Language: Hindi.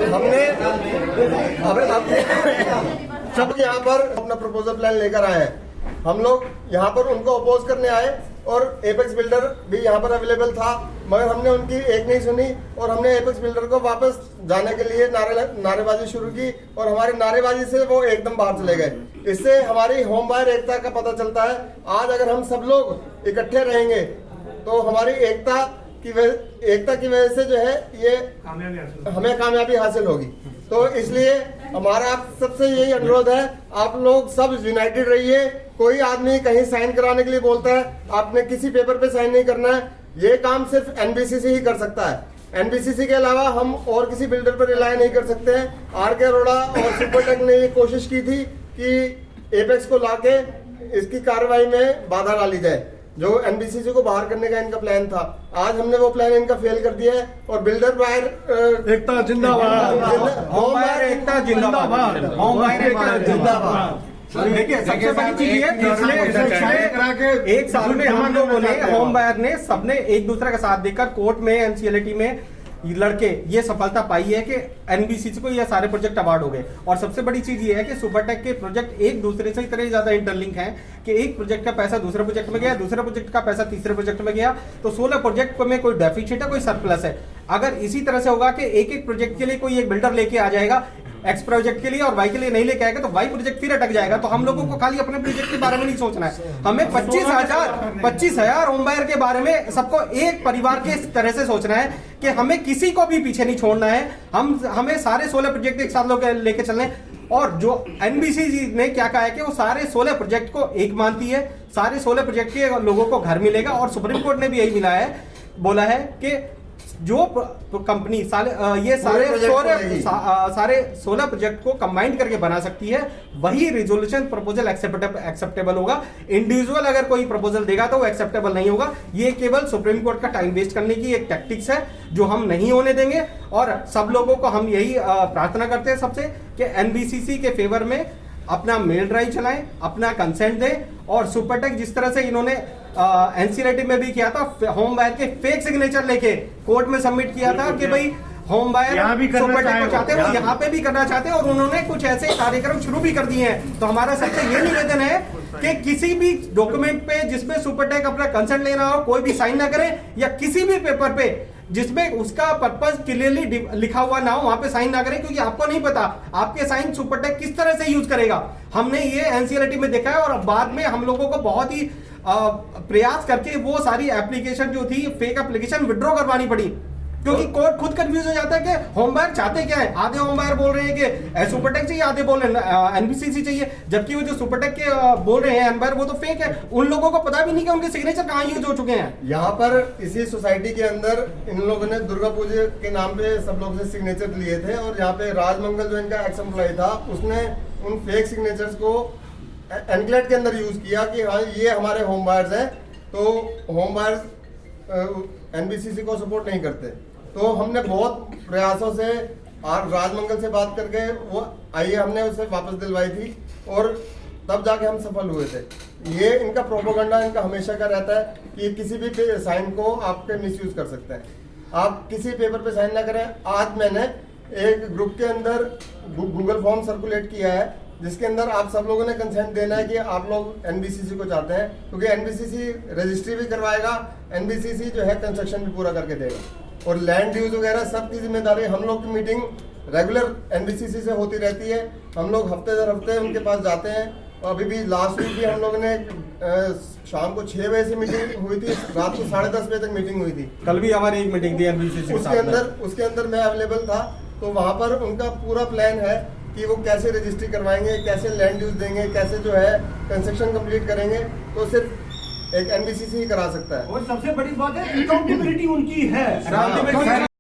हमने सब यहाँ पर अपना प्रपोजल प्लान लेकर आए हैं। हम लोग यहाँ पर उनको अपोज करने आए और एपेक्स बिल्डर भी यहाँ पर अवेलेबल था, मगर हमने उनकी एक नहीं सुनी और हमने एपेक्स बिल्डर को वापस जाने के लिए नारेबाजी शुरू की और हमारी नारेबाजी से वो एकदम बाहर चले गए। इससे हमारी होम बायर एकता का पता चलता है। आज अगर हम सब लोग इकट्ठे रहेंगे तो हमारी एकता की वजह से जो है ये हमें कामयाबी हासिल होगी। तो इसलिए हमारा आप सबसे यही अनुरोध है, आप लोग सब यूनाइटेड रहिए। कोई आदमी कहीं साइन कराने के लिए बोलता है, आपने किसी पेपर पे साइन नहीं करना है। ये काम सिर्फ एनबीसीसी ही कर सकता है। एनबीसीसी के अलावा हम और किसी बिल्डर पर रिलाय नहीं कर सकते हैं। आर.के. अरोड़ा और सुपरटेक ने ये कोशिश की थी कि एपेक्स को लाके इसकी कार्रवाई में बाधा डाली जाए, जो एनबीसीसी को बाहर करने का इनका प्लान था। आज हमने वो प्लान इनका फेल कर दिया है और बिल्डर बायर एकता जिंदाबाद, होम बायर एकता जिंदाबाद, होम बायर एकता जिंदाबाद। देखिए सबसे बड़ी चीज ये पिछले एक साल में हम लोग बोले होम बायर ने सबने एक दूसरे का साथ देकर कोर्ट में एनसीएलटी में लड़के ये सफलता पाई है कि एनबीसीसी को ये सारे प्रोजेक्ट अवार्ड हो गए। और सबसे बड़ी चीज ये है कि सुपरटेक के प्रोजेक्ट एक दूसरे से इतने ज्यादा इंटरलिंक हैं कि एक प्रोजेक्ट का पैसा दूसरे प्रोजेक्ट में गया, दूसरे प्रोजेक्ट का पैसा तीसरे प्रोजेक्ट में गया, तो 16 प्रोजेक्ट में कोई डेफिसिट है, कोई सरप्लस है। अगर इसी तरह से होगा कि एक एक प्रोजेक्ट के लिए कोई एक बिल्डर लेके आ जाएगा एक्स प्रोजेक्ट के लिए और वाई के लिए नहीं लेके आएगा तो वाई प्रोजेक्ट फिर अटक जाएगा। तो हम लोगों को खाली अपने प्रोजेक्ट के बारे में नहीं सोचना है, हमें 25,000 होम बायर के बारे में सबको एक परिवार के तरह से सोचना है कि हमें किसी को भी पीछे नहीं छोड़ना है। हमें सारे 16 प्रोजेक्ट एक साथ लेके चलने। और जो एनबीसीसी ने क्या कहा है कि वो सारे 16 प्रोजेक्ट को एक मानती है, सारे 16 प्रोजेक्ट के लोगों को घर मिलेगा। और सुप्रीम कोर्ट ने भी यही बोला है कि जो कंपनी ये सारे 16 प्रोजेक्ट को कंबाइंड करके बना सकती है वही रिजोल्यूशन प्रपोजल एक्सेप्टेबल होगा। इंडिविजुअल अगर कोई प्रपोजल देगा तो वो एक्सेप्टेबल नहीं होगा। ये केवल सुप्रीम कोर्ट का टाइम वेस्ट करने की एक टैक्टिक्स है जो हम नहीं होने देंगे। और सब लोगों को हम यही प्रार्थना करते हैं सबसे कि एनबीसीसी के फेवर में अपना मेल ड्राइव चलाएं, अपना कंसेंट दें। और सुपरटेक जिस तरह से इन्होंने एनसीएलटी में भी किया था, होम बायर के फेक सिग्नेचर लेके कोर्ट में सबमिट किया था कि भाई होम बायर सुपरटेक को चाहते हैं, वो यहाँ पे भी करना चाहते हैं। और उन्होंने कुछ ऐसे कार्यक्रम शुरू भी कर दिए हैं। तो हमारा सबसे ये निवेदन है कि किसी भी डॉक्यूमेंट पे जिसमें सुपरटेक अपना कंसेंट लेना हो कोई भी साइन ना करे, या किसी भी पेपर पे जिसमें उसका पर्पस क्लियरली लिखा हुआ ना हो वहां पे साइन ना करें, क्योंकि आपको नहीं पता आपके साइन सुपरटेक किस तरह से यूज करेगा। हमने ये एनसीएलटी में देखा है और बाद में हम लोगों को बहुत ही प्रयास करके वो सारी एप्लीकेशन जो थी फेक एप्लीकेशन विड्रॉ करवानी पड़ी, क्योंकि कोर्ट खुद कंफ्यूज हो जाता है कि होम बायर चाहते क्या है। आधे होम बायर बोल रहे हैं कि सुपरटेक चाहिए, आधे बोल रहे हैं एनबीसीसी चाहिए, जबकि वो जो सुपरटेक के बोल रहे हैं एम्बायर वो तो फेक है। उन लोगों को पता भी नहीं कि उनके सिग्नेचर कहाँ यूज हो चुके हैं। यहाँ पर इसी सोसाइटी के अंदर इन लोगों ने दुर्गा पूजा के नाम पे सब लोग से सिग्नेचर लिए थे और यहाँ पे राजमंगल जो इनका एक्स एम्प्लॉय था उसने उन फेक सिग्नेचर्स को एनक्लेट के अंदर यूज किया कि हाँ ये हमारे होम बायर्स हैं। तो होम बायर्स एनबीसीसी को सपोर्ट नहीं करते। तो हमने बहुत प्रयासों से और राजमंगल से बात करके वो आइए हमने उसे वापस दिलवाई थी और तब जाके हम सफल हुए थे। ये इनका प्रोपोगंडा इनका हमेशा का रहता है कि किसी भी साइन को आपके मिसयूज कर सकते हैं। आप किसी पेपर पे साइन ना करें। आज मैंने एक ग्रुप के अंदर गूगल फॉर्म सर्कुलेट किया है जिसके अंदर आप सब लोगों ने कंसेंट देना है कि आप लोग एनबीसीसी को चाहते हैं, क्योंकि एनबीसीसी रजिस्ट्री भी करवाएगा, एनबीसीसी जो है कंस्ट्रक्शन भी पूरा करके देगा और लैंड ड्यूज वगैरह सब की जिम्मेदारी। हम लोग की मीटिंग रेगुलर एनबीसीसी से होती रहती है, हम लोग हफ्ते दर हफ्ते उनके पास जाते हैं। और अभी भी लास्ट वीक भी हम लोगों ने शाम को 6 बजे से मीटिंग हुई थी, रात को 10:30 बजे तक मीटिंग हुई थी। कल भी हमारी एक मीटिंग थी एनबीसीसी उसके अंदर मैं अवेलेबल था। तो वहां पर उनका पूरा प्लान है कि वो कैसे रजिस्ट्री करवाएंगे, कैसे लैंड यूज देंगे, कैसे जो है कंस्ट्रक्शन कंप्लीट करेंगे। तो सिर्फ एक एनबीसीसी ही करा सकता है। और सबसे बड़ी बात है अकाउंटेबिलिटी उनकी है।